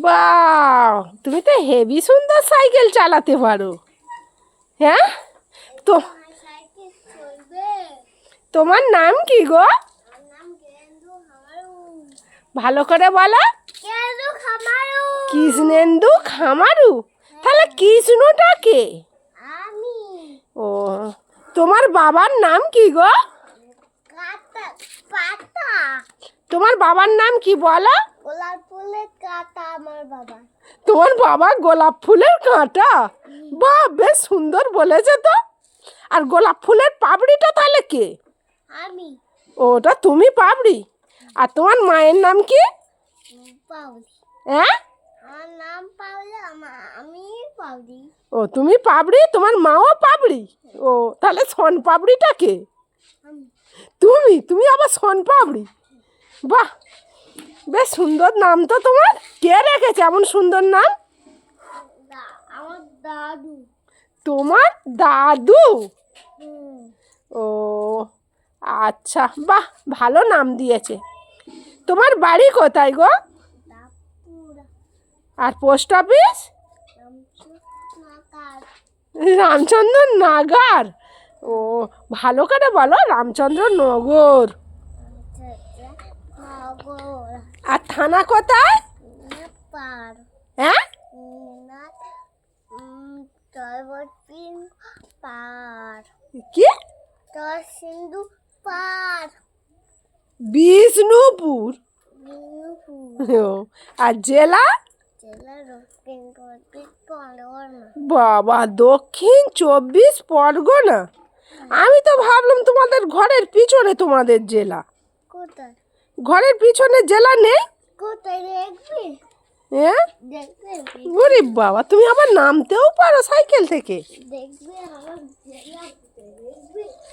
বাহ, তুমি তো হেভি সুন্দর সাইকেল চালাতে পারো। হ্যাঁ, তো তোমার নাম কি গো? ভালো করে বলো। কৃষ্ণেন্দু খামারু। তাহলে কৃষ্ণটা কে? ও, তোমার বাবার নাম কি গো? তোমার বাবার নাম কি বলো? গোলাপ ফুলের কাঁটা আমার বাবা। তোমার বাবা গোলাপ ফুলের কাঁটা? বাহ, বেশ সুন্দর বলেছে তো। আর গোলাপ ফুলের পাপড়িটা তাহলে কে? আমি। ওটা তুমি পাপড়ি। আর তোমার মায়ের নাম কি? পাউলি। হ্যাঁ, আমার নাম পাউলি, আমি পাউলি। ও, তুমি পাপড়ি, তোমার মাও পাপড়ি। ও, তাহলে শন পাপড়িটা কে? তুমি তুমি আবার শন পাপড়ি। বাহ, বেশ সুন্দর নাম তো তোমার। কে রেখেছে এমন সুন্দর নাম? আমার দাদু। তোমার দাদু? হুম। ও আচ্ছা, বাহ, ভালো নাম দিয়েছে। তোমার বাড়ি কোথায় গো? দাপুরা। আর পোস্ট অফিস? নাকার। রামচন্দ্র নাগার। ও, ভালো করে বলো, রামচন্দ্র নগর। নগর। আর থানা কোথায়? নেপার। হ্যাঁ, তরবটিন পার। কি? তোর সিন্ধু পার। বিষ্ণুপুর। ও, আর জেলা? জেলা দক্ষিণ চব্বিশ পরগনা। বাবা, দক্ষিণ 24 পরগনা। আমি তো ভাবলাম তোমাদের ঘরের পিছনে তোমাদের জেলা। কোথায়? ঘরের পিছনে জেলা নেই? কোথায় দেখবি? হ্যাঁ, দেখবে। গরিব বাবা, তুমি আবার নামতেও পারো সাইকেল থেকে? দেখবে আমার জেলা।